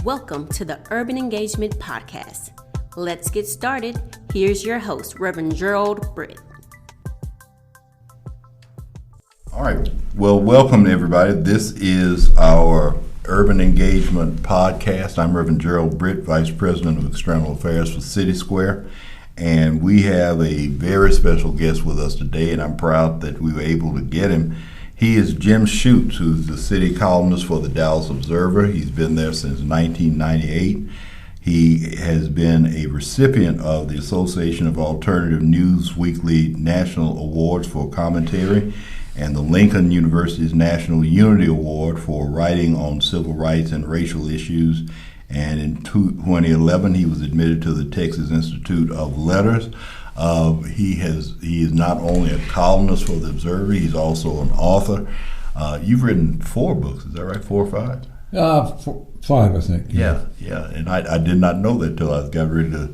Welcome to the Urban Engagement Podcast. Let's get started. Here's your host, Reverend Britt. All right. Well, welcome everybody. This is our Urban Engagement Podcast. I'm Reverend Britt, Vice President of External Affairs for City Square. And we have a very special guest with us today, and I'm proud that we were able to get him. He is Jim Schutze, who's the city columnist for the Dallas Observer. He's been there since 1998. He has been a recipient of the Association of Alternative News Weekly National Awards for commentary and the Lincoln University's National Unity Award for writing on civil rights and racial issues. And in 2011, he was admitted to the Texas Institute of Letters. He is not only a columnist for the Observer, he's also an author. You've written 4 books, is that right? 4 or 5? 5, I think. Yeah. And I did not know that till I got ready to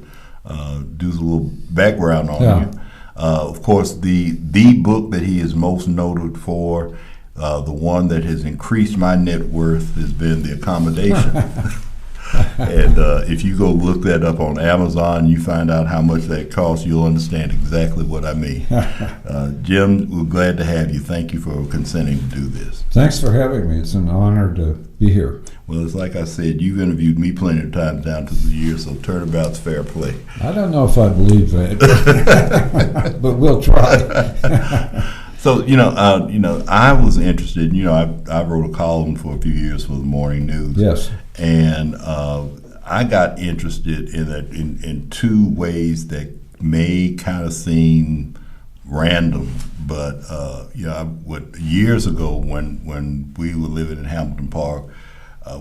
do a little background on you. Of course, the book that he is most noted for, the one that has increased my net worth, has been The Accommodation. And if you go look that up on Amazon, you find out how much that costs, you'll understand exactly what I mean. Jim, we're glad to have you. Thank you for consenting to do this. Thanks for having me. It's an honor to be here. Well, it's like I said, you've interviewed me plenty of times down to the years, so turnabout's fair play. I don't know if I believe that, but we'll try. So, I was interested, I wrote a column for a few years for the Morning News. Yes. And I got interested in that in 2 ways that may kind of seem random, but years ago when we were living in Hamilton Park,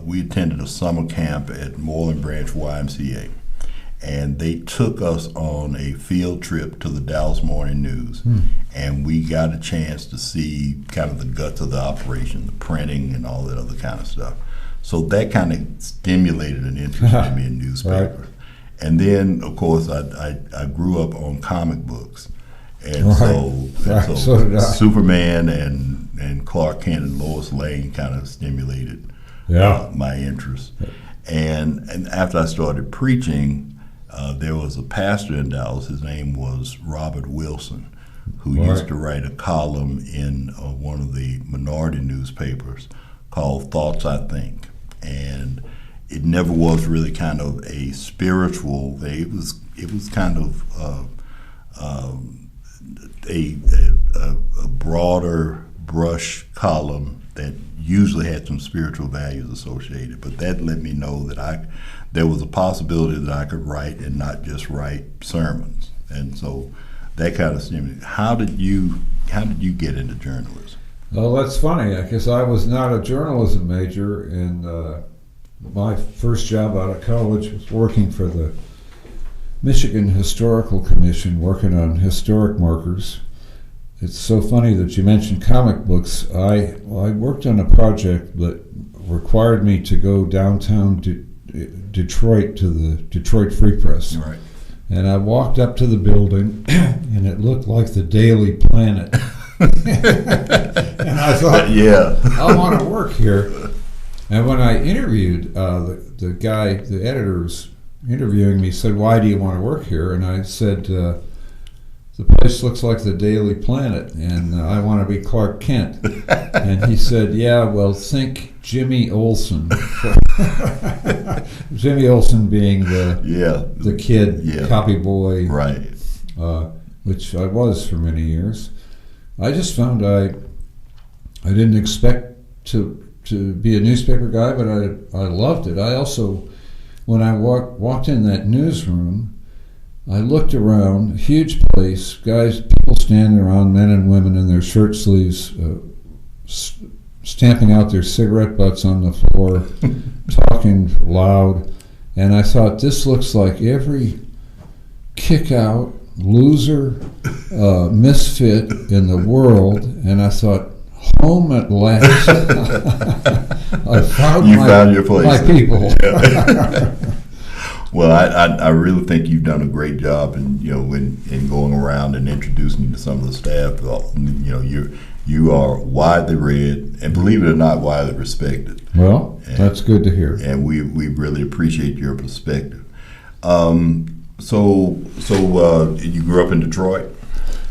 we attended a summer camp at Moreland Branch YMCA, and they took us on a field trip to the Dallas Morning News, and we got a chance to see kind of the guts of the operation, the printing and all that other kind of stuff. So that kind of stimulated an interest in me in newspapers. Right. And then, of course, I grew up on comic books. And so did I. Superman and Clark Kent and Lois Lane kind of stimulated my interest. And after I started preaching, there was a pastor in Dallas. His name was Robert Wilson, who used to write a column in one of the minority newspapers called Thoughts I Think. And it never was really kind of a spiritual thing. It was kind of a broader brush column that usually had some spiritual values associated. But that let me know that there was a possibility that I could write and not just write sermons. And so that kind of stimulated. How did you get into journalism? Well, that's funny, because I was not a journalism major, and my first job out of college was working for the Michigan Historical Commission, working on historic markers. It's so funny that you mentioned comic books. I worked on a project that required me to go downtown to Detroit to the Detroit Free Press. Right. And I walked up to the building, and it looked like the Daily Planet. And I thought, I want to work here. And when I interviewed, the editor was interviewing me, said, "Why do you want to work here?" And I said, "The place looks like the Daily Planet, and I want to be Clark Kent." And he said, "Yeah, well, think Jimmy Olsen." Jimmy Olsen being the kid, copy boy, right? Which I was for many years. I just found I didn't expect to be a newspaper guy, but I loved it. I also, when I walked in that newsroom, I looked around, a huge place, people standing around, men and women in their shirt sleeves, stamping out their cigarette butts on the floor, talking loud, and I thought, this looks like every kick-out, loser, misfit in the world, and I thought, home at last. I found your place. My people. Yeah. Well, I really think you've done a great job in going around and introducing you to some of the staff. You are widely read, and believe it or not, widely respected. Well, that's good to hear. And we really appreciate your perspective. So you grew up in Detroit?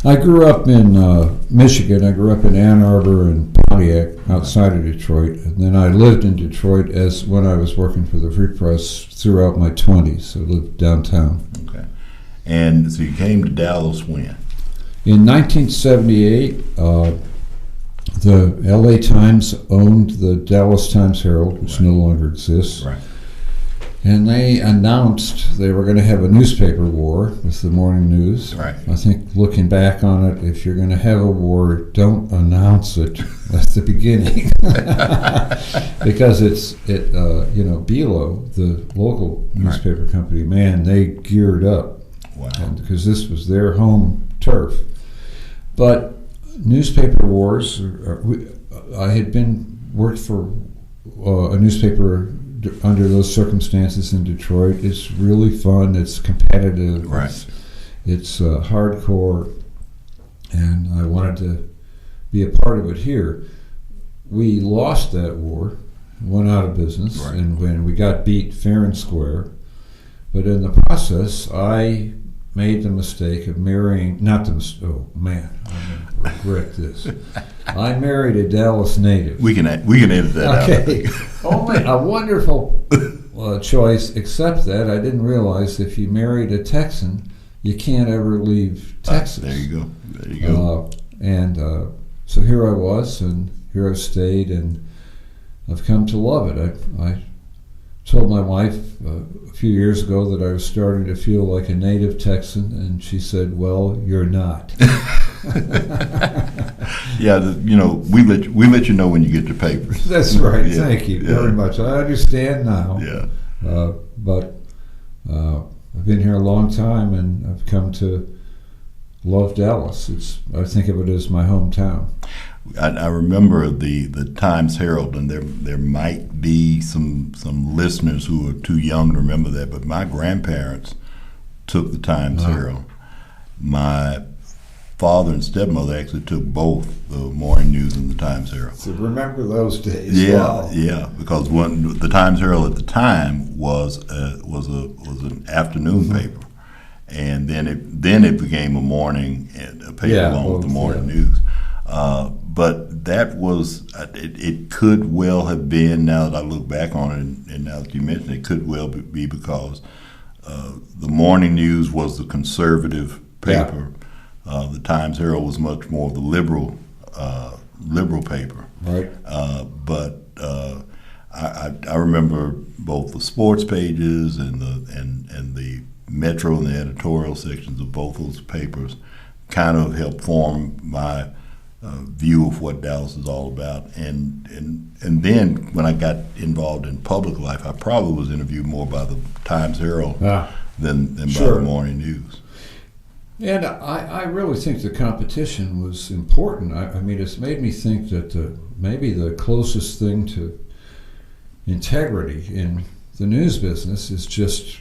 I grew up in Michigan. I grew up in Ann Arbor and Pontiac, outside of Detroit. And then I lived in Detroit as when I was working for the Free Press throughout my 20s. I lived downtown. Okay. And so you came to Dallas when? In 1978, the LA Times owned the Dallas Times-Herald, which no longer exists. Right. And they announced they were going to have a newspaper war with the morning news. Right. I think looking back on it, if you're going to have a war, don't announce it at the beginning. Because Belo, the local newspaper company, man, they geared up. Wow. Because this was their home turf. But newspaper wars, I had worked for a newspaper under those circumstances in Detroit. It's really fun. It's competitive. Right. It's hardcore, and I wanted to be a part of it here. We lost that war, went out of business, right. And when we got beat fair and square. But in the process, I made the mistake of marrying, oh man, I'm going to regret this. I married a Dallas native. We can edit that out. Okay. Only a wonderful choice, except that I didn't realize if you married a Texan, you can't ever leave Texas. There you go. So here I was, and here I've stayed, and I've come to love it. I told my wife a few years ago that I was starting to feel like a native Texan, and she said, "Well, you're not." Yeah, we let you know when you get your papers. That's right. Yeah, Thank you very much. I understand now. Yeah. But I've been here a long time, and I've come to love Dallas. I think of it as my hometown. I remember the Times-Herald, and there might be some listeners who are too young to remember that, but my grandparents took the Times-Herald. My father and stepmother actually took both the morning news and the Times-Herald. So remember those days. Yeah, wow. Yeah, because the Times-Herald at the time was an afternoon paper, and then it became a morning a paper along with the morning news. But that was it could well have been, now that I look back on it, and now that you mention it, could well be because the morning news was the conservative paper. Yeah. The Times-Herald was much more of the liberal paper. Right. But I remember both the sports pages and the Metro and the editorial sections of both those papers kind of helped form my view of what Dallas is all about. And then when I got involved in public life, I probably was interviewed more by the Times-Herald than by the morning news. And I really think the competition was important. I mean, it's made me think that maybe the closest thing to integrity in the news business is just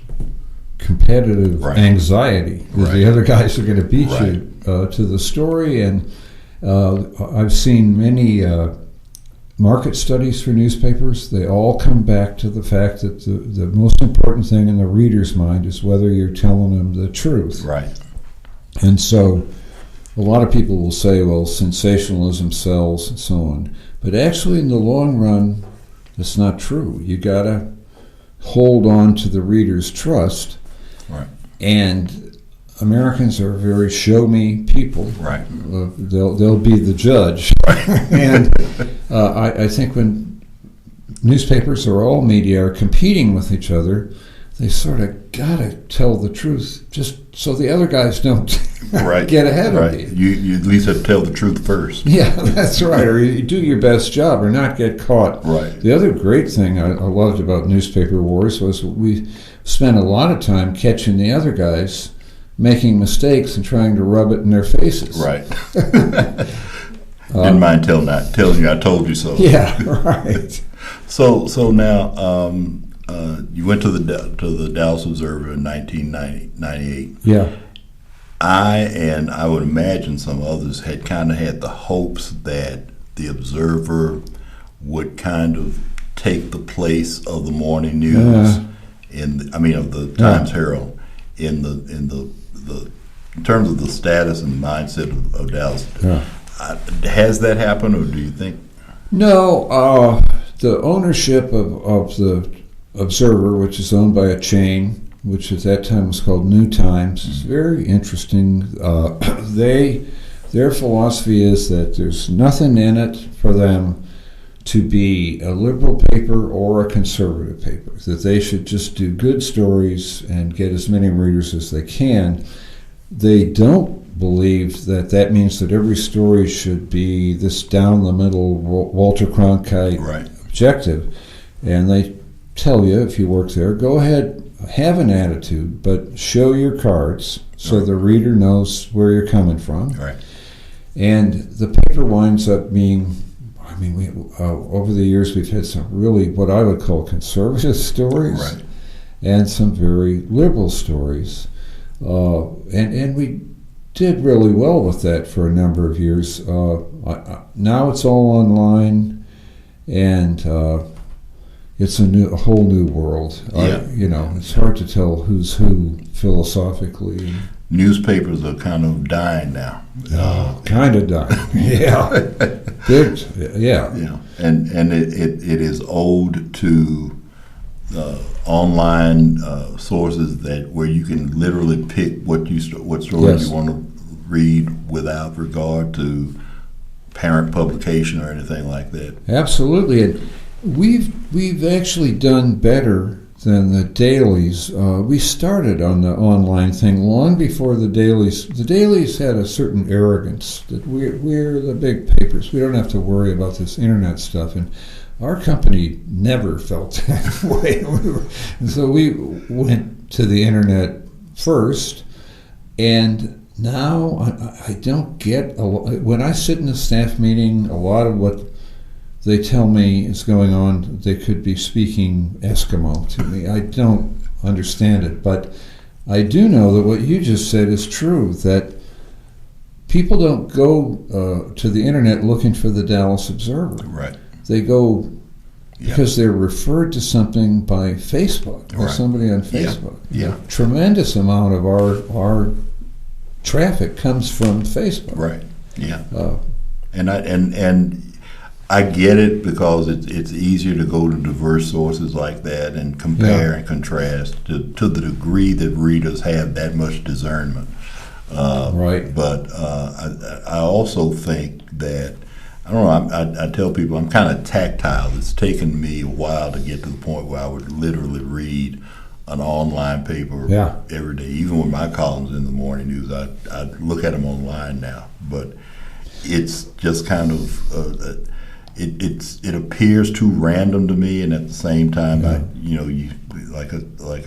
competitive anxiety. Right. The other guys are going to beat you to the story. And I've seen many market studies for newspapers. They all come back to the fact that the most important thing in the reader's mind is whether you're telling them the truth. Right. And so a lot of people will say, well, sensationalism sells and so on. But actually, in the long run, that's not true. You got to hold on to the reader's trust. Right. And Americans are very show-me people. Right. They'll be the judge. And I think when newspapers or all media are competing with each other, they sort of got to tell the truth just so the other guys don't get ahead of you. You at least have to tell the truth first. Yeah, that's right. Or you do your best job or not get caught. Right. The other great thing I loved about newspaper wars was we spent a lot of time catching the other guys making mistakes and trying to rub it in their faces. Right. Didn't mind telling you I told you so. Yeah, right. So now you went to the Dallas Observer in 1998. Yeah. I would imagine some others had kind of had the hopes that the Observer would kind of take the place of the morning news of the Times Herald in terms of the status and mindset of Dallas. Yeah. Has that happened, or do you think? No, the ownership of the Observer, which is owned by a chain, which at that time was called New Times, is very interesting. Their philosophy is that there's nothing in it for them to be a liberal paper or a conservative paper, that they should just do good stories and get as many readers as they can. They don't believe that means that every story should be this down-the-middle Walter Cronkite objective. And they tell you, if you work there, go ahead, have an attitude, but show your cards so the reader knows where you're coming from. Right. And the paper winds up being, we over the years we've had some really what I would call conservative stories, and some very liberal stories, and we did really well with that for a number of years. Now it's all online, and it's a whole new world. It's hard to tell who's who philosophically. Newspapers are kind of dying now. Kind of dying. Yeah. And it is owed to online sources where you can literally pick what stories you want to read without regard to parent publication or anything like that. Absolutely, and we've actually done better than the dailies. We started on the online thing long before the dailies. The dailies had a certain arrogance that we're the big papers. We don't have to worry about this internet stuff, and our company never felt that way. So we went to the internet first, and now I don't get when I sit in a staff meeting, a lot of what they tell me is going on, they could be speaking Eskimo to me. I don't understand it, but I do know that what you just said is true, that people don't go to the internet looking for the Dallas Observer. Right. They go because they're referred to something by Facebook, by somebody on Facebook. Yeah. A tremendous amount of our traffic comes from Facebook. Right. Yeah. And I get it, because it's easier to go to diverse sources like that and compare and contrast to the degree that readers have that much discernment. But I also think that, I don't know, I tell people I'm kind of tactile. It's taken me a while to get to the point where I would literally read an online paper every day. Even with my columns in the morning news, I look at them online now. But it's just kind of... It appears too random to me, and at the same time, like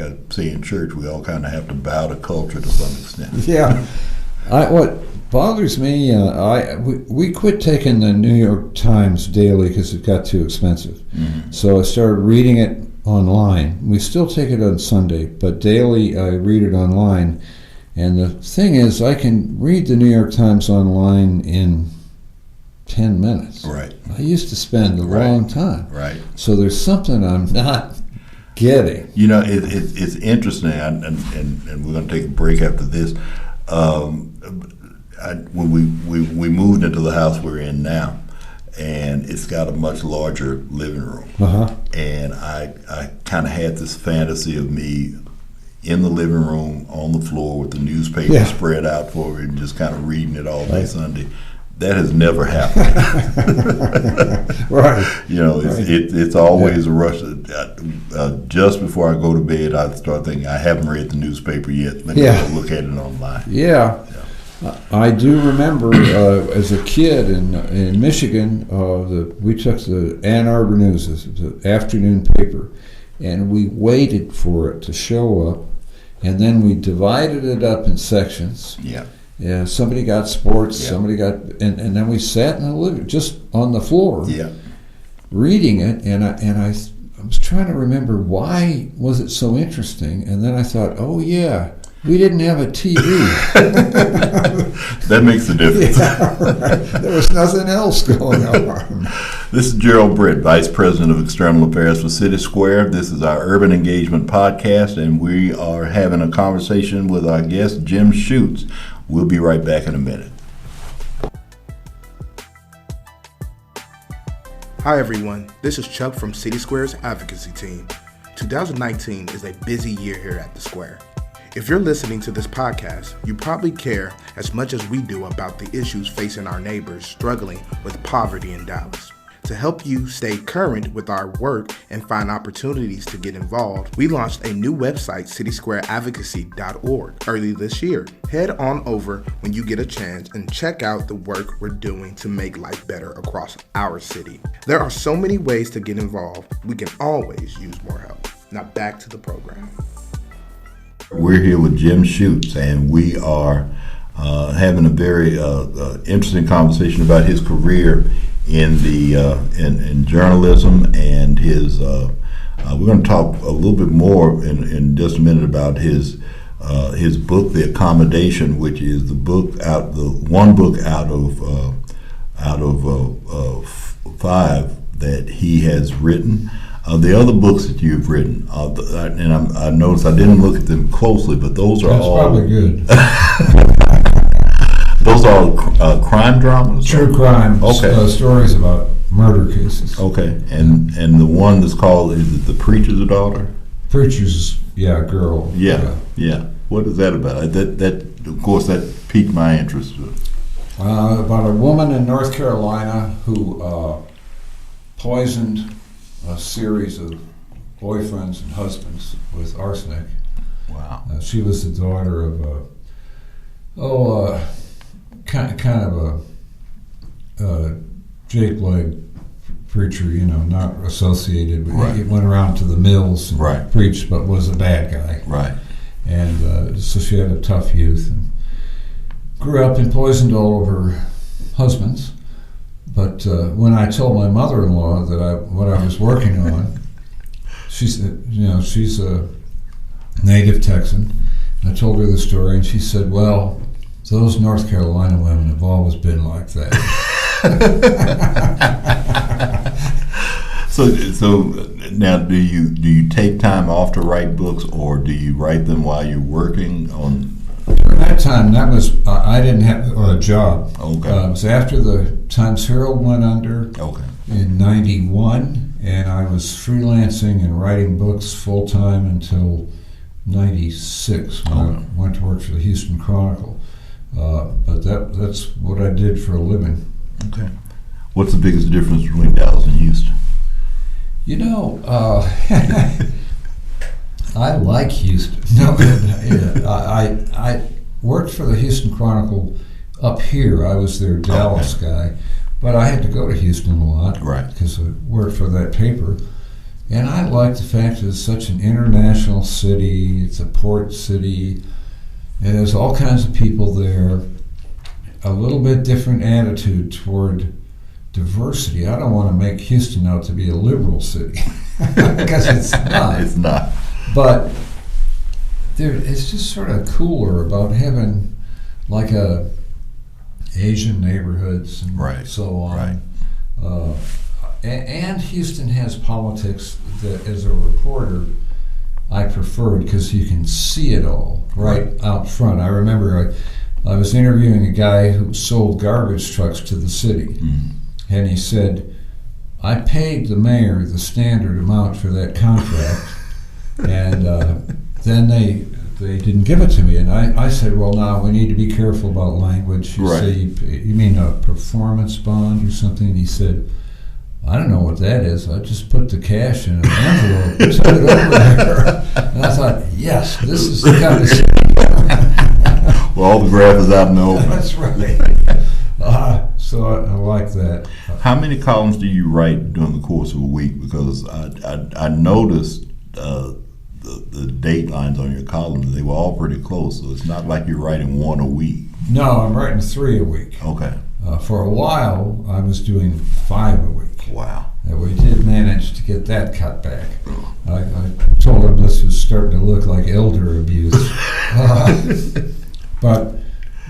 I say in church, we all kind of have to bow to culture to some extent. Yeah, what bothers me, we quit taking the New York Times daily because it got too expensive. Mm-hmm. So I started reading it online. We still take it on Sunday, but daily I read it online. And the thing is, I can read the New York Times online in 10 minutes. Right. I used to spend a long time. Right. So there's something I'm not getting. It's interesting, and we're going to take a break after this. When we moved into the house we're in now, and it's got a much larger living room, and I kind of had this fantasy of me in the living room on the floor with the newspaper spread out for me and just kind of reading it all day Sunday. That has never happened. It's always a rush. Just before I go to bed, I start thinking, I haven't read the newspaper yet. Let me go look at it online. Yeah. I do remember as a kid in Michigan, we took the Ann Arbor News, the afternoon paper, and we waited for it to show up, and then we divided it up in sections. Yeah, somebody got sports, somebody got, and then we sat in the living, just on the floor, reading it, and I was trying to remember why was it so interesting, and then I thought, we didn't have a TV. That makes a difference. Yeah, right. There was nothing else going on. This is Gerald Britt, Vice President of External Affairs for City Square. This is our Urban Engagement Podcast, and we are having a conversation with our guest, Jim Schutze. We'll be right back in a minute. Hi everyone, this is Chuck from City Square's advocacy team. 2019 is a busy year here at the Square. If you're listening to this podcast, you probably care as much as we do about the issues facing our neighbors struggling with poverty in Dallas. To help you stay current with our work and find opportunities to get involved, we launched a new website, citysquareadvocacy.org, early this year. Head on over when you get a chance and check out the work we're doing to make life better across our city. There are so many ways to get involved. We can always use more help. Now back to the program. We're here with Jim Schutze, and we are having a very interesting conversation about his career in the in journalism, and his. We're going to talk a little bit more in just a minute about his book, The Accommodation, which is the one book out of 5 that he has written. The other books that you've written, and I noticed I didn't look at them closely, but those are That's all probably good. Those are crime dramas. True crime. Okay. Stories about murder cases. Okay, and the one that's called, is it The Preacher's Daughter? Preacher's, girl. Yeah. What is that about? That of course that piqued my interest. About a woman in North Carolina who poisoned a series of boyfriends and husbands with arsenic. Wow. She was the daughter of kind of a Jake Leg preacher, not associated. But right. He went around to the mills and right. preached, but was a bad guy. Right. And so she had a tough youth and grew up and poisoned all of her husbands. But when I told my mother-in-law that what I was working on, she said, she's a native Texan. I told her the story, and she said, "Well, those North Carolina women have always been like that." So now, do you take time off to write books, or do you write them while you're working on? During that time, I didn't have a job. Okay. It was after the Times Herald went under. Okay. In '91, and I was freelancing and writing books full time until '96 when I went to work for the Houston Chronicle. But that's what I did for a living. Okay. What's the biggest difference between Dallas and Houston? I like Houston. No, I worked for the Houston Chronicle up here. I was their Dallas guy, but I had to go to Houston a lot, right? Because I worked for that paper. And I like the fact that it's such an international city. It's a port city, and there's all kinds of people there. A little bit different attitude toward diversity. I don't want to make Houston out to be a liberal city, because it's not. It's not. But it's just sort of cooler about having like Asian neighborhoods and right. so on. Right. And Houston has politics that, as a reporter, I preferred because you can see it all right out front. I remember I was interviewing a guy who sold garbage trucks to the city, and he said, "I paid the mayor the standard amount for that contract, and then they didn't give it to me." And I said, "Well, now we need to be careful about language." You say, "You mean a performance bond or something?" And he said, "I don't know what that is. I just put the cash in an envelope and sent it over there." And I thought, yes, this is the kind of shit. Well, all the graph is out in the open. That's right. So I like that. How many columns do you write during the course of a week? Because I noticed the date lines on your columns, they were all pretty close, so it's not like you're writing one a week. No, I'm writing 3 a week. Okay. For a while, I was doing 5 a week. Wow. And we did manage to get that cut back. I told him this was starting to look like elder abuse. But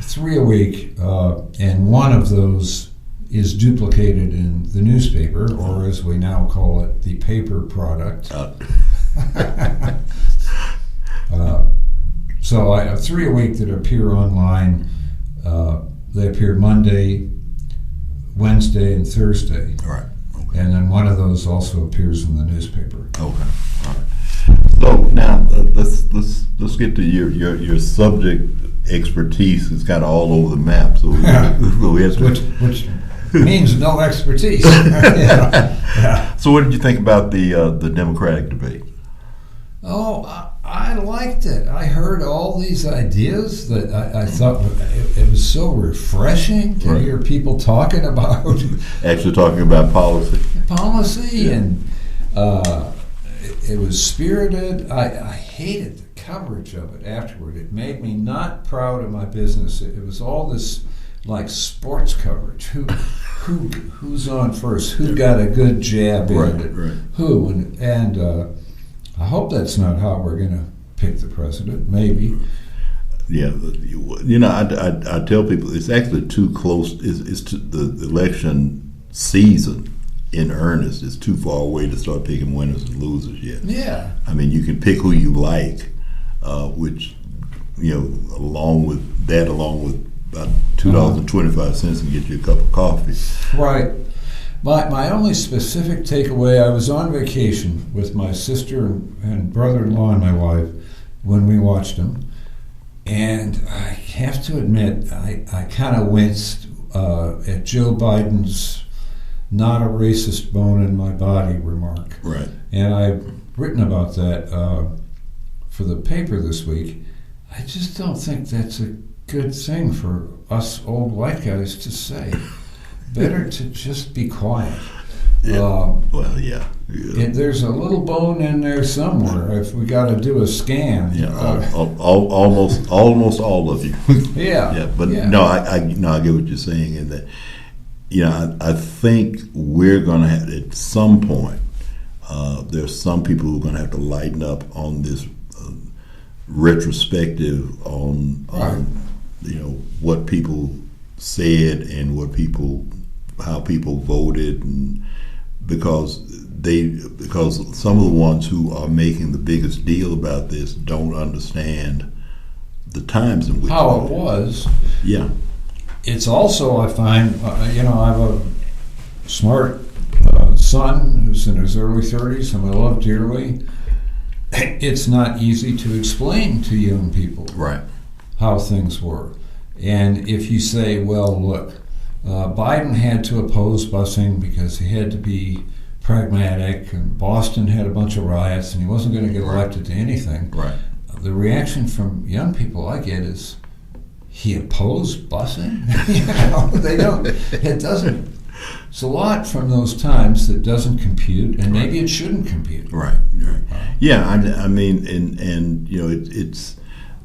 3 a week, and one of those is duplicated in the newspaper, or as we now call it, the paper product. So I have 3 a week that appear online. They appear Monday, Wednesday, and Thursday. All right. Okay. And then one of those also appears in the newspaper. Okay. All right. So now let's get to your subject expertise. Is kind of all over the map. So we have to, which means no expertise. Yeah. So what did you think about the Democratic debate? Oh, I liked it. I heard all these ideas that I thought it was so refreshing to hear people talking about. Actually talking about policy. Yeah. And it was spirited. I hated the coverage of it afterward. It made me not proud of my business. It was all this like sports coverage. Who's on first? Who got a good jab in it? Right. Who? And I hope that's not how we're going to pick the president. Maybe. Yeah, I tell people it's actually too close. It's the election season in earnest is too far away to start picking winners and losers yet. Yeah. I mean, you can pick who you like, which along with about $2.25 and get you a cup of coffee. Right. My only specific takeaway, I was on vacation with my sister and brother-in-law and my wife when we watched them, and I have to admit, I kind of winced at Joe Biden's "not a racist bone in my body" remark. Right. And I've written about that for the paper this week. I just don't think that's a good thing for us old white guys to say. Better to just be quiet. Yeah. There's a little bone in there somewhere. If we got to do a scan. Yeah. Almost all of you. Yeah. Yeah. But no, I get what you're saying, in that I think we're going to have at some point. There's some people who are going to have to lighten up on this retrospective on what people said and how people voted, and because some of the ones who are making the biggest deal about this don't understand the times in which how it was. Yeah. It's also, I find, I have a smart son who's in his early 30s, and I love dearly. It's not easy to explain to young people how things were. And if you say, well, look, Biden had to oppose busing because he had to be pragmatic, and Boston had a bunch of riots, and he wasn't going to get elected to anything. Right. The reaction from young people I get is, he opposed busing? They don't. It doesn't. It's a lot from those times that doesn't compute, and maybe it shouldn't compute. Right. Yeah, I mean, and it's.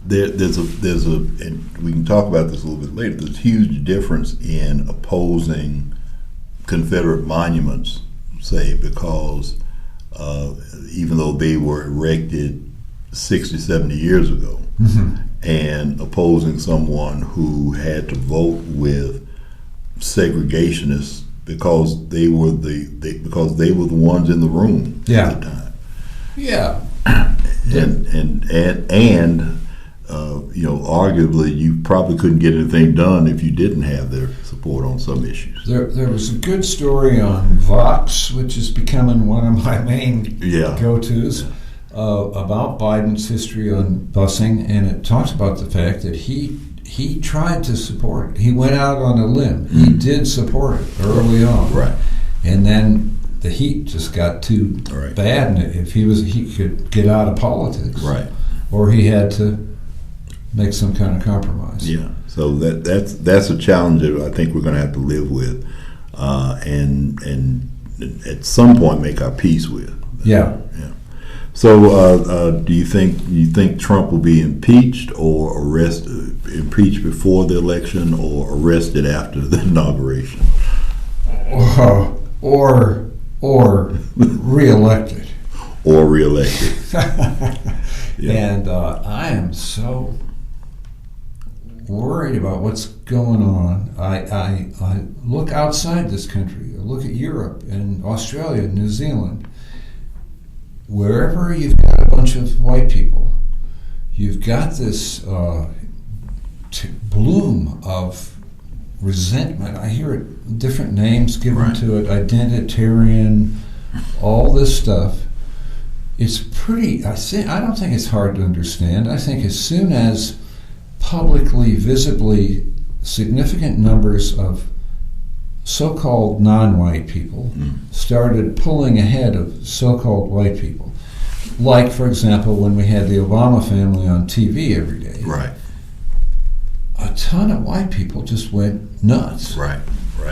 There's a and we can talk about this a little bit later. There's a huge difference in opposing Confederate monuments, say, because even though they were erected 60, 70 years ago, and opposing someone who had to vote with segregationists because they were the ones in the room at the time. Yeah. And arguably, you probably couldn't get anything done if you didn't have their support on some issues. There was a good story on Vox, which is becoming one of my main go-tos, about Biden's history on busing, and it talks about the fact that he tried to support it. He went out on a limb. He did support it early on. Right. And then the heat just got too bad, and if he could get out of politics. Right. Or he had to make some kind of compromise. Yeah, so that's a challenge that I think we're going to have to live with, and at some point make our peace with. Yeah. So, do you think Trump will be impeached or impeached before the election, or arrested after the inauguration, or reelected? or reelected. Yeah. And I am so worried about what's going on. I look outside this country. I look at Europe and Australia and New Zealand. Wherever you've got a bunch of white people, you've got this bloom of resentment. I hear it, different names given to it, identitarian, all this stuff. It's pretty, I don't think it's hard to understand. I think as soon as publicly, visibly, significant numbers of so-called non-white people started pulling ahead of so-called white people, like, for example, when we had the Obama family on TV every day. Right. A ton of white people just went nuts. Right.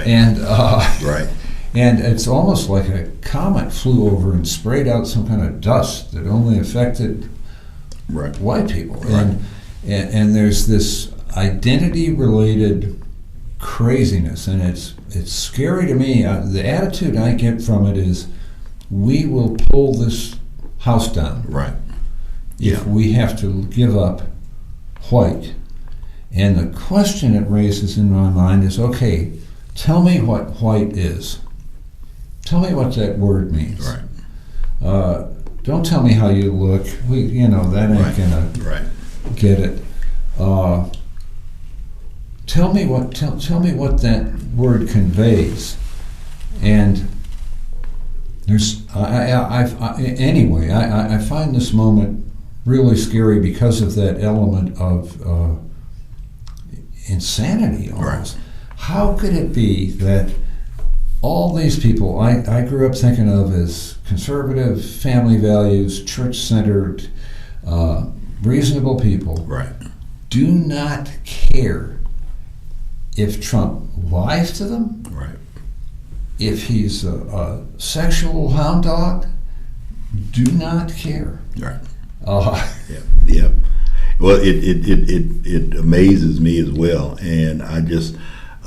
And right. And it's almost like a comet flew over and sprayed out some kind of dust that only affected white people. Right. And there's this identity-related craziness, and it's scary to me. The attitude I get from it is, we will pull this house down. Right. If we have to give up white. And the question it raises in my mind is, okay, tell me what white is. Tell me what that word means. Right. Don't tell me how you look. That ain't gonna get it. Tell me what that word conveys. And there's I find this moment really scary because of that element of insanity almost. Right. How could it be that all these people I grew up thinking of as conservative, family values, church-centered, reasonable people, do not care if Trump lies to them, if he's a sexual hound dog, do not care. Right. Yeah. Well, it amazes me as well, and I just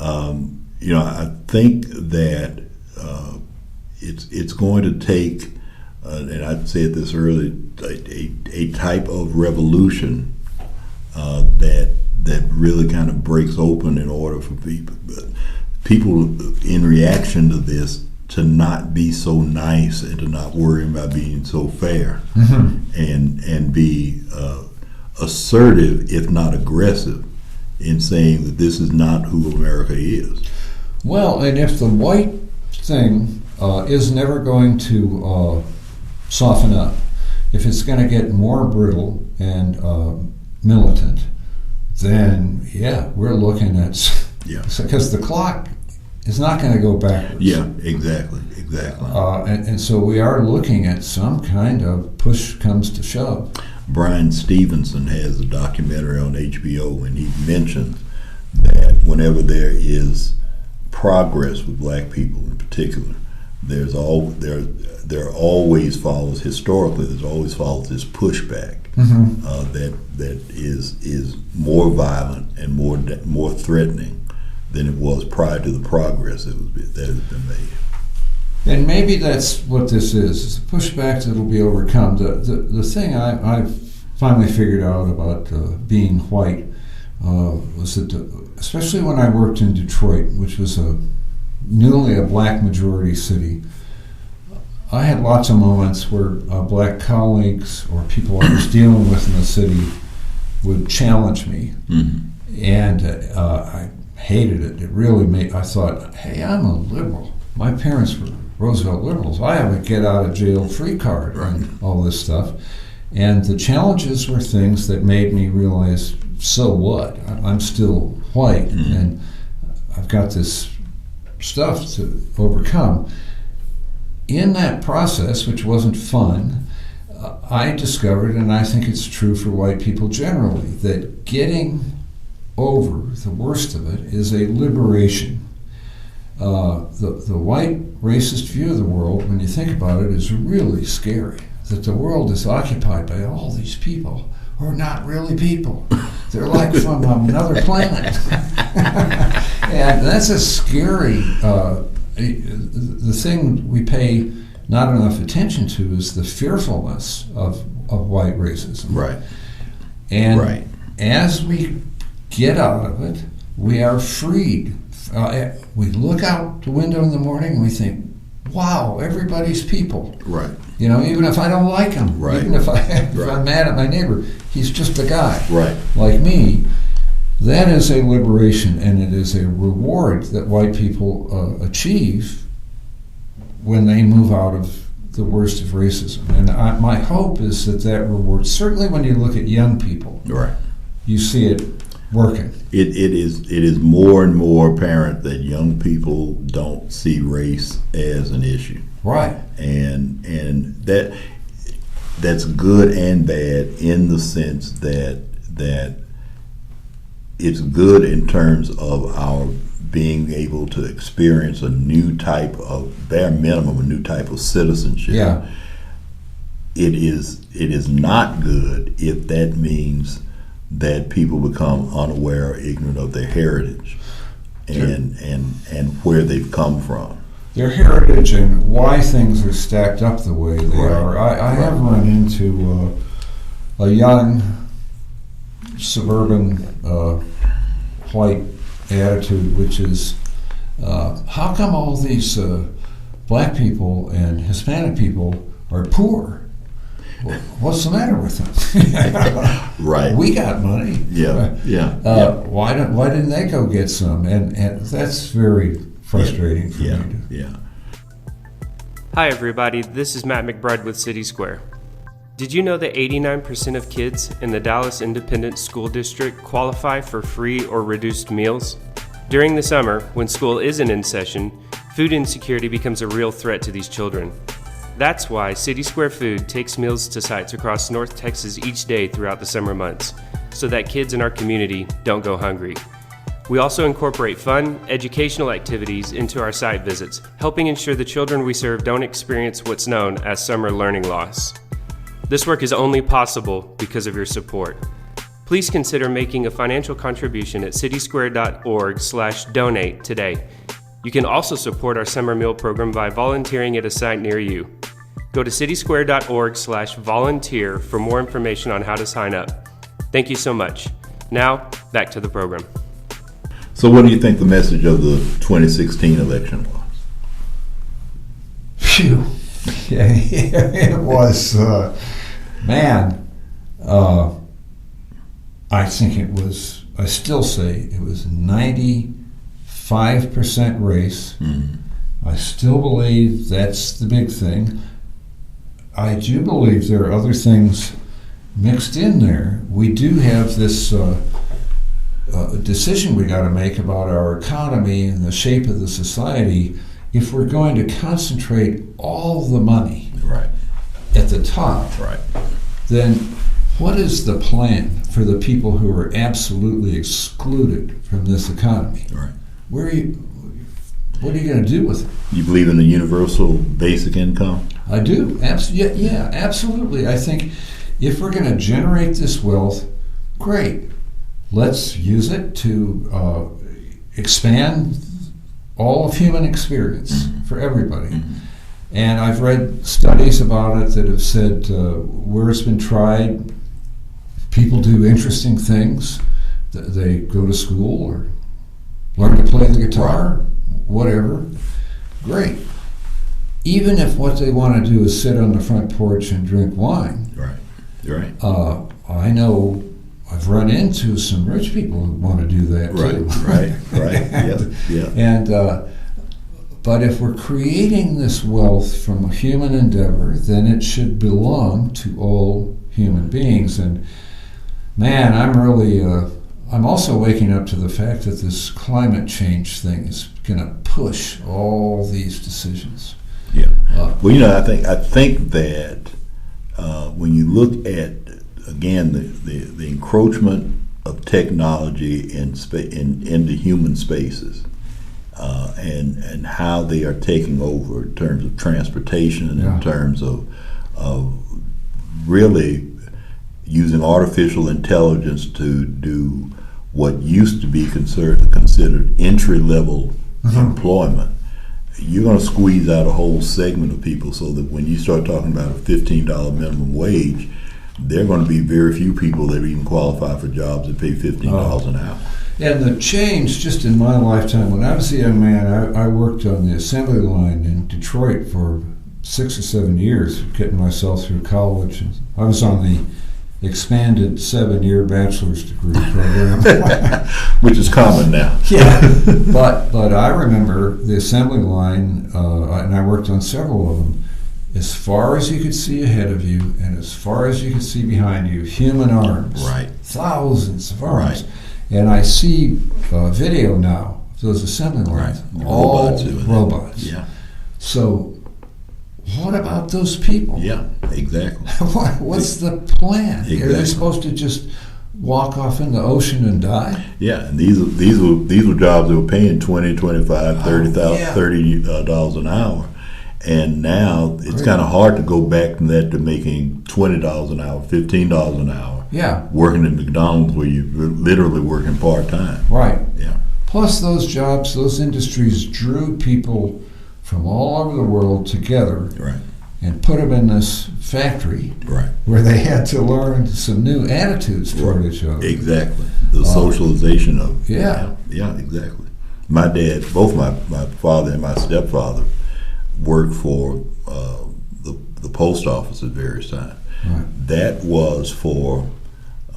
I think that it's going to take, and I said this earlier, a type of revolution that really kind of breaks open in order for people in reaction to this to not be so nice and to not worry about being so fair, and be assertive, if not aggressive, in saying that this is not who America is. Well, and if the white thing is never going to soften up, if it's going to get more brittle and militant, then we're looking at because the clock is not going to go backwards. Yeah, exactly. And so we are looking at some kind of push comes to shove. Brian Stevenson has a documentary on HBO, and he mentions that whenever there is progress with black people in particular, there always follows this pushback that is more violent and more threatening than it was prior to the progress that has been made. And maybe that's what this is. It's a pushback that will be overcome. The thing I've finally figured out about being white was that, especially when I worked in Detroit, which was newly a black majority city, I had lots of moments where black colleagues or people I was dealing with in the city would challenge me. And I hated it. It really I thought, hey, I'm a liberal. My parents were Roosevelt liberals. I have a get out of jail free card and all this stuff. And the challenges were things that made me realize, so what? I'm still white, and I've got this stuff to overcome. In that process, which wasn't fun, I discovered, and I think it's true for white people generally, that getting over the worst of it is a liberation. The white racist view of the world, when you think about it, is really scary. That the world is occupied by all these people who are not really people. They're like from another planet. And that's a scary, the thing we pay not enough attention to is the fearfulness of white racism. Right. And as we get out of it, we are freed. We look out the window in the morning and we think, wow, everybody's people. Right. You know, even if I don't like him, right. even if I'm mad at my neighbor, he's just a guy. Right. Like me. That is a liberation, and it is a reward that white people achieve when they move out of the worst of racism. And my hope is that reward, certainly when you look at young people, right, you see it working. It is more and more apparent that young people don't see race as an issue. Right. And that's good and bad in the sense that it's good in terms of our being able to experience a new type of, bare minimum, a new type of citizenship. Yeah. It is not good if that means that people become unaware or ignorant of their heritage and where they've come from. Their heritage and why things are stacked up the way they right. are. I have run into a young suburban white attitude, which is, how come all these black people and Hispanic people are poor? Well, what's the matter with them? Right. We got money. Yeah. Why didn't they go get some? And that's very frustrating for me. Yeah. Hi everybody, this is Matt McBride with City Square. Did you know that 89% of kids in the Dallas Independent School District qualify for free or reduced meals? During the summer, when school isn't in session, food insecurity becomes a real threat to these children. That's why City Square Food takes meals to sites across North Texas each day throughout the summer months, so that kids in our community don't go hungry. We also incorporate fun, educational activities into our site visits, helping ensure the children we serve don't experience what's known as summer learning loss. This work is only possible because of your support. Please consider making a financial contribution at citysquare.org/donate today. You can also support our summer meal program by volunteering at a site near you. Go to citysquare.org/volunteer for more information on how to sign up. Thank you so much. Now, back to the program. So what do you think the message of the 2016 election was? Phew. Yeah, it was, I think it was, I still say it was 95% race. Mm-hmm. I still believe that's the big thing. I do believe there are other things mixed in there. We do have this decision we got to make about our economy and the shape of the society. If we're going to concentrate all the money right. at the top, right. then what is the plan for the people who are absolutely excluded from this economy? Right. What are you going to do with it? You believe in the universal basic income? I do. Yeah, absolutely. I think if we're going to generate this wealth, great. Let's use it to expand all of human experience for everybody. Mm-hmm. And I've read studies about it that have said where it's been tried, people do interesting things. They go to school or learn to play the guitar, whatever. Great. Even if what they want to do is sit on the front porch and drink wine. Right. Right. I know I've run into some rich people who want to do that too. Right. Yeah. And but if we're creating this wealth from a human endeavor, then it should belong to all human beings. And man, I'm also waking up to the fact that this climate change thing is going to push all these decisions. Yeah. Well, I think that when you look at again the encroachment of technology into human spaces, and how they are taking over in terms of transportation and in terms of really using artificial intelligence to do what used to be considered entry-level employment. you're going to squeeze out a whole segment of people, so that when you start talking about a $15 minimum wage, there are going to be very few people that even qualify for jobs that pay $15 an hour. And the change, just in my lifetime, when I was a young man, I worked on the assembly line in Detroit for 6 or 7 years, getting myself through college. I was on the expanded 7-year bachelor's degree program. Which is common now. Yeah, but I remember the assembly line, and I worked on several of them, as far as you could see ahead of you and as far as you could see behind you, human arms. Right. Thousands of arms. Right. And I see video now of those assembly lines. Right. All Robots doing that. robots. Yeah. So what about those people? Yeah, exactly. What's the plan? Exactly. Are they supposed to just walk off in the ocean and die? Yeah, and these were jobs that were paying $20, $25, $30 an hour. And now it's kind of hard to go back from that to making $20 an hour, $15 an hour. Yeah. Working at McDonald's where you're literally working part-time. Right. Yeah. Plus those jobs, those industries drew people from all over the world together. Right. And put them in this factory. Right. Where they had to learn some new attitudes toward each other. Exactly. The socialization of Yeah. Yeah, exactly. My dad, both my father and my stepfather worked for the post office at various times. Right. That was for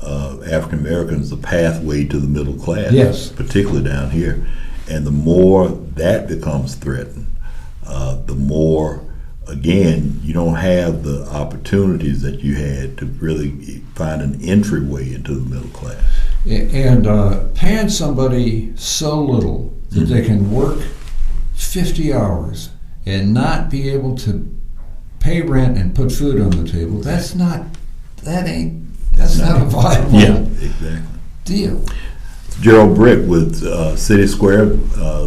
African Americans the pathway to the middle class, yes, particularly down here. And the more that becomes threatened, the more, again, you don't have the opportunities that you had to really find an entryway into the middle class. And paying somebody so little that they can work 50 hours and not be able to pay rent and put food on the table, that's not a viable deal. Gerald Britt with City Square.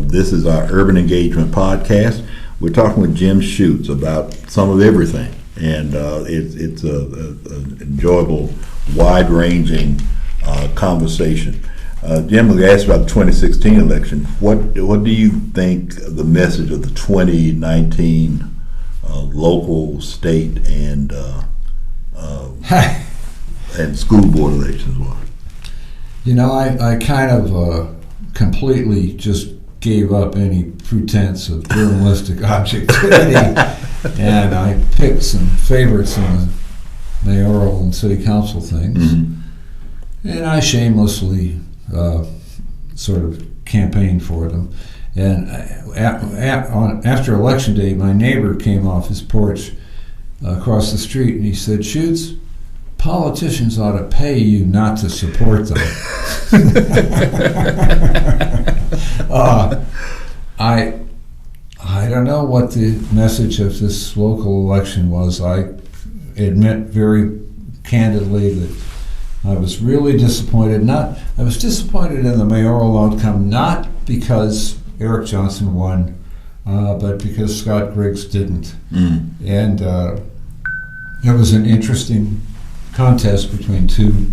This is our Urban Engagement Podcast. We're talking with Jim Schutze about some of everything, and it's an enjoyable, wide-ranging conversation. Jim, we asked about the 2016 election. What do you think the message of the 2019 local, state, and school board elections was? You know, I kind of completely just gave up any pretense of journalistic objectivity, and I picked some favorites in the mayoral and city council things, and I shamelessly sort of campaigned for them. And after Election Day, my neighbor came off his porch across the street, and he said, "Schutze, politicians ought to pay you not to support them." I don't know what the message of this local election was. I admit very candidly that I was really disappointed. I was disappointed in the mayoral outcome, not because Eric Johnson won, but because Scott Griggs didn't. And it was an interesting contest between two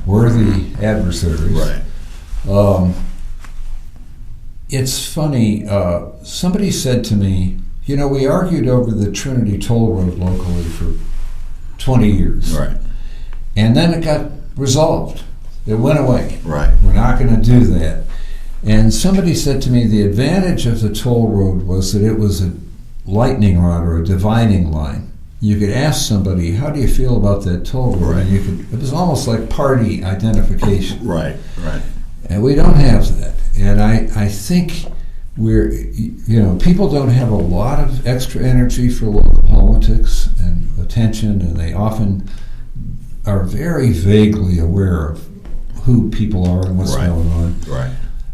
worthy adversaries. Right. It's funny, somebody said to me, you know, we argued over the Trinity Toll Road locally for 20 years. Right. And then it got resolved. It went away. Right. We're not going to do that. And somebody said to me the advantage of the toll road was that it was a lightning rod or a dividing line. You could ask somebody, how do you feel about that toll road? Right. And it was almost like party identification. Right. And we don't have that. And I think people don't have a lot of extra energy for local politics and attention, and they often are very vaguely aware of who people are and what's going on. Right.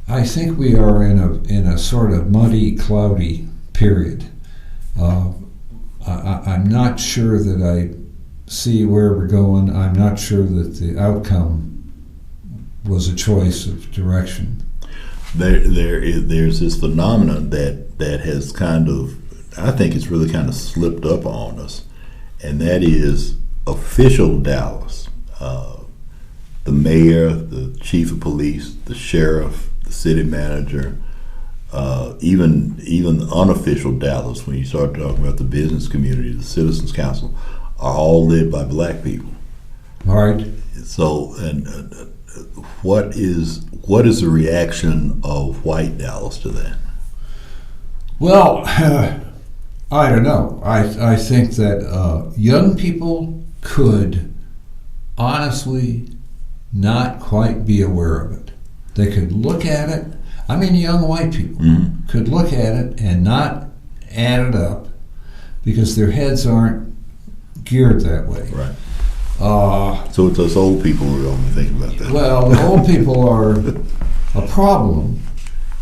I think we are in a sort of muddy, cloudy period. I'm not sure that I see where we're going. I'm not sure that the outcome was a choice of direction. There's this phenomenon that has kind of, I think it's really kind of slipped up on us, and that is official Dallas. The mayor, the chief of police, the sheriff, the city manager, even unofficial Dallas, when you start talking about the business community, the Citizens Council, are all led by black people. All right. So, and what is the reaction of white Dallas to that? Well, I don't know. I think that young people could honestly not quite be aware of it. They could look at it. I mean, young white people could look at it and not add it up because their heads aren't geared that way. Right. So it's us old people who only think about that. Well, the old people are a problem.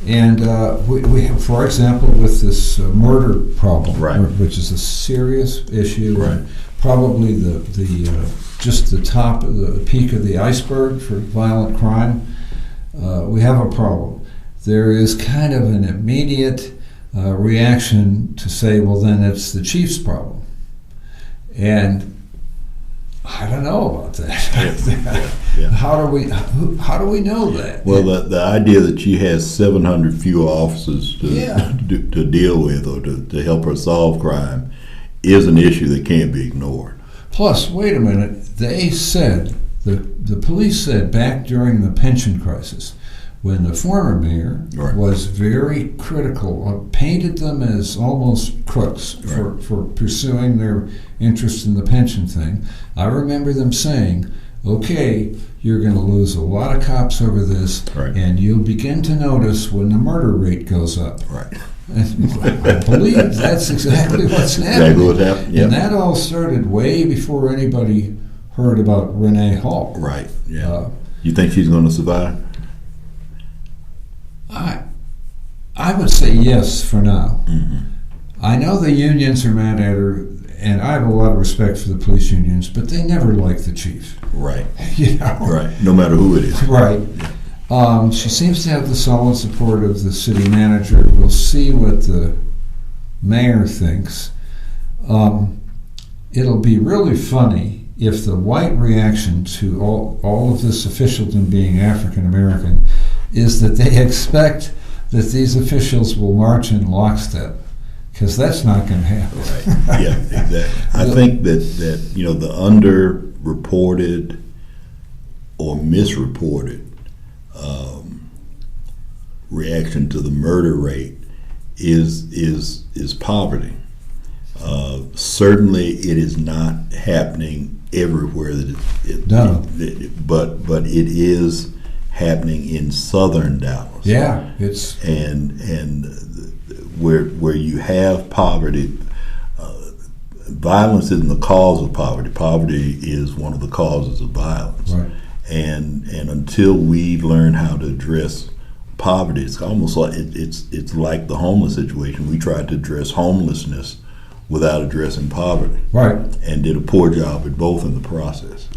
And we have, for example, with this murder problem, right, which is a serious issue, right, and probably just the top of the peak of the iceberg for violent crime, we have a problem. There is kind of an immediate reaction to say, well, then it's the chief's problem. And I don't know about that. Yeah. How do we know that? Well, the idea that she has 700 fewer officers to deal with or to help her solve crime is an issue that can't be ignored. Plus, wait a minute. They said the police said back during the pension crisis, when the former mayor was very critical, painted them as almost crooks for pursuing their interest in the pension thing. I remember them saying, okay, you're going to lose a lot of cops over this, and you'll begin to notice when the murder rate goes up. Right. I believe that's exactly what's happening. Exactly what's happening. Yep. And that all started way before anybody heard about Renee Hall. Right, yeah. You think she's going to survive? I would say yes for now. Mm-hmm. I know the unions are mad at her, and I have a lot of respect for the police unions, but they never like the chief. Right. You know? Right. No matter who it is. Right. She seems to have the solid support of the city manager. We'll see what the mayor thinks. It'll be really funny if the white reaction to all of this officialdom being African American is that they expect that these officials will march in lockstep, because that's not going to happen. Right. Yeah, exactly. I think that the underreported or misreported reaction to the murder rate is poverty. Certainly, it is not happening everywhere but it is happening in southern Dallas. Yeah, it's and where you have poverty, violence isn't the cause of poverty. Poverty is one of the causes of violence. Right. And until we learn how to address poverty, it's almost like it's like the homeless situation. We tried to address homelessness without addressing poverty. Right. And did a poor job at both in the process.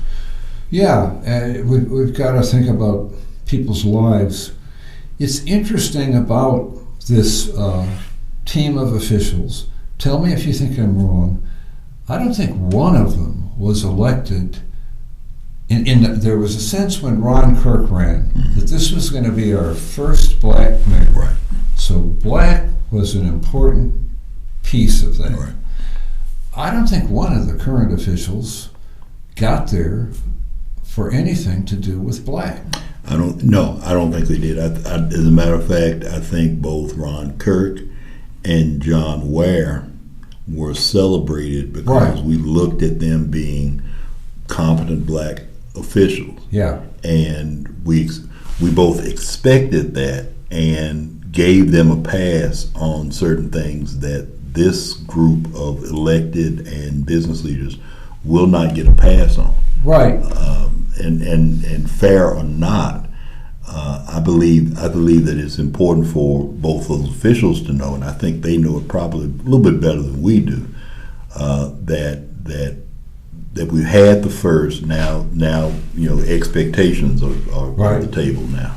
Yeah, we've got to think about people's lives. It's interesting about this team of officials. Tell me if you think I'm wrong. I don't think one of them was elected. There was a sense when Ron Kirk ran that this was going to be our first black mayor. Right. So black was an important piece of that. Right. I don't think one of the current officials got there for anything to do with black. I don't think they did. As a matter of fact, I think both Ron Kirk and John Ware were celebrated because we looked at them being competent black officials. Yeah. And we both expected that and gave them a pass on certain things that this group of elected and business leaders will not get a pass on. Right. And fair or not, I believe that it's important for both those officials to know, and I think they know it probably a little bit better than we do, that we've had the first. Now expectations are at the table now.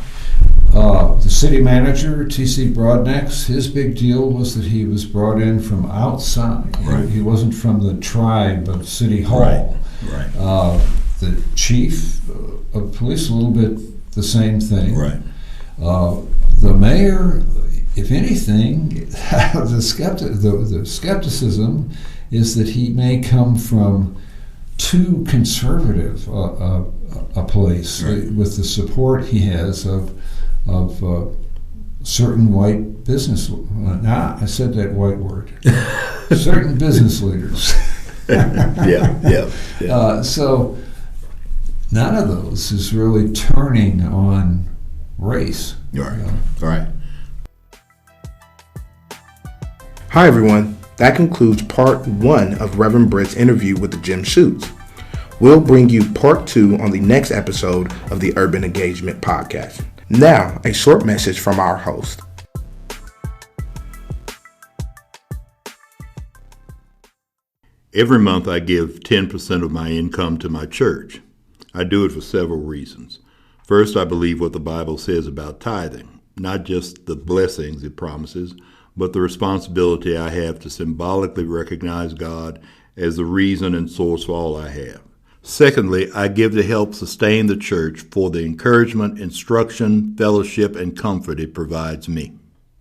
The city manager, T.C. Broadnax, his big deal was that he was brought in from outside. Right. He wasn't from the tribe of City Hall. Right. The chief of police, a little bit the same thing. Right. The mayor if anything, the skepticism is that he may come from too conservative a place, right, with the support he has of certain white business. I said that white word. Certain business leaders. Yeah. So none of those is really turning on race. All right. Hi, everyone. That concludes part 1 of Reverend Britt's interview with Jim Schutze. We'll bring you part 2 on the next episode of the Urban Engagement Podcast. Now, a short message from our host. Every month I give 10% of my income to my church. I do it for several reasons. First, I believe what the Bible says about tithing, not just the blessings it promises, but the responsibility I have to symbolically recognize God as the reason and source for all I have. Secondly, I give to help sustain the church for the encouragement, instruction, fellowship, and comfort it provides me.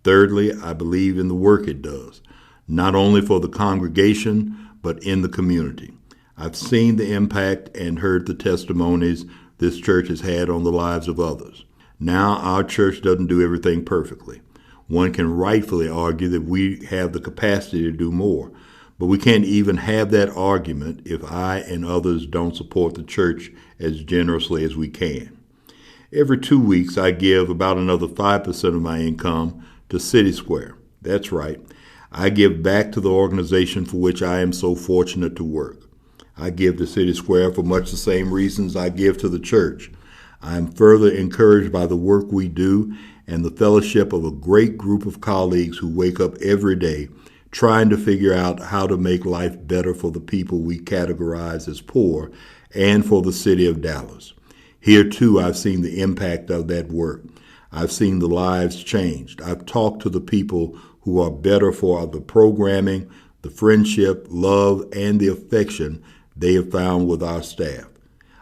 Thirdly, I believe in the work it does, not only for the congregation, but in the community. I've seen the impact and heard the testimonies this church has had on the lives of others. Now, our church doesn't do everything perfectly. One can rightfully argue that we have the capacity to do more, but we can't even have that argument if I and others don't support the church as generously as we can. Every 2 weeks, I give about another 5% of my income to City Square. That's right. I give back to the organization for which I am so fortunate to work. I give to City Square for much the same reasons I give to the church. I am further encouraged by the work we do and the fellowship of a great group of colleagues who wake up every day trying to figure out how to make life better for the people we categorize as poor and for the city of Dallas. Here, too, I've seen the impact of that work. I've seen the lives changed. I've talked to the people who are better for the programming, the friendship, love, and the affection they have found with our staff.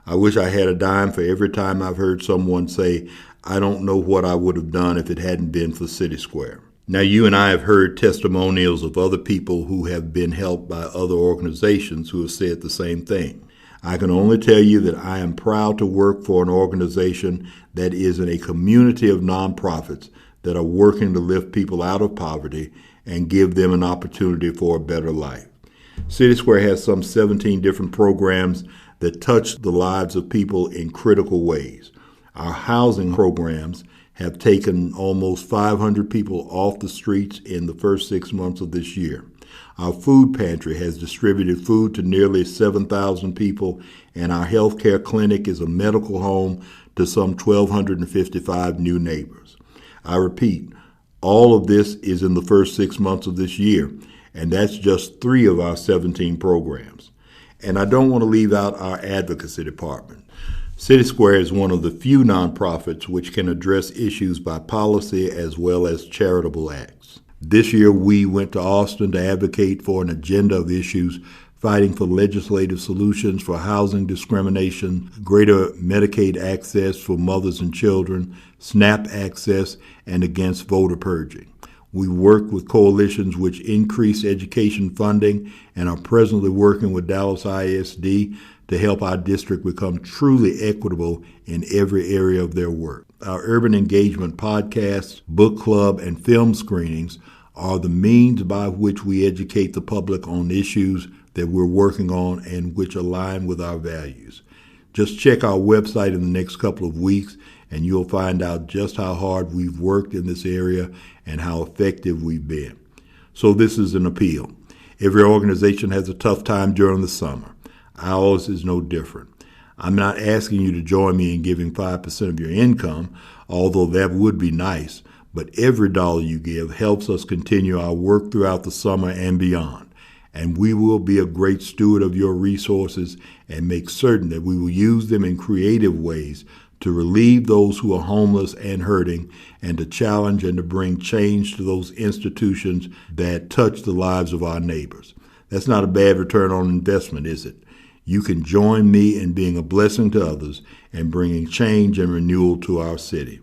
I wish I had a dime for every time I've heard someone say, I don't know what I would have done if it hadn't been for City Square. Now, you and I have heard testimonials of other people who have been helped by other organizations who have said the same thing. I can only tell you that I am proud to work for an organization that is in a community of nonprofits that are working to lift people out of poverty and give them an opportunity for a better life. City Square has some 17 different programs that touch the lives of people in critical ways. Our housing programs have taken almost 500 people off the streets in the first 6 months of this year. Our food pantry has distributed food to nearly 7,000 people, and our healthcare clinic is a medical home to some 1,255 new neighbors. I repeat, all of this is in the first 6 months of this year, and that's just 3 of our 17 programs. And I don't want to leave out our advocacy department. City Square is one of the few nonprofits which can address issues by policy as well as charitable acts. This year, we went to Austin to advocate for an agenda of issues fighting for legislative solutions for housing discrimination, greater Medicaid access for mothers and children, SNAP access, and against voter purging. We work with coalitions which increase education funding and are presently working with Dallas ISD to help our district become truly equitable in every area of their work. Our urban engagement podcasts, book club, and film screenings are the means by which we educate the public on issues that we're working on and which align with our values. Just check our website in the next couple of weeks and you'll find out just how hard we've worked in this area and how effective we've been. So this is an appeal. Every organization has a tough time during the summer. Ours is no different. I'm not asking you to join me in giving 5% of your income, although that would be nice, but every dollar you give helps us continue our work throughout the summer and beyond. And we will be a great steward of your resources and make certain that we will use them in creative ways to relieve those who are homeless and hurting, and to challenge and to bring change to those institutions that touch the lives of our neighbors. That's not a bad return on investment, is it? You can join me in being a blessing to others and bringing change and renewal to our city.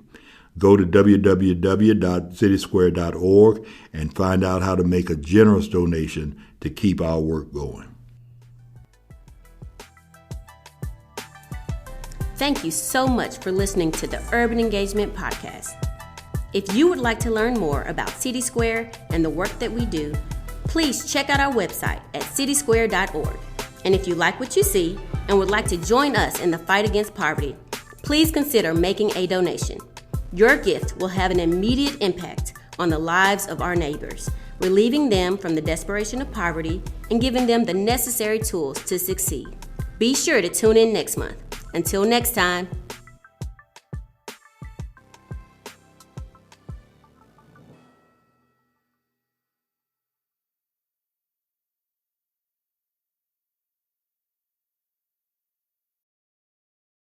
Go to www.citysquare.org and find out how to make a generous donation to keep our work going. Thank you so much for listening to the Urban Engagement Podcast. If you would like to learn more about City Square and the work that we do, please check out our website at citysquare.org. And if you like what you see and would like to join us in the fight against poverty, please consider making a donation. Your gift will have an immediate impact on the lives of our neighbors, relieving them from the desperation of poverty and giving them the necessary tools to succeed. Be sure to tune in next month. Until next time,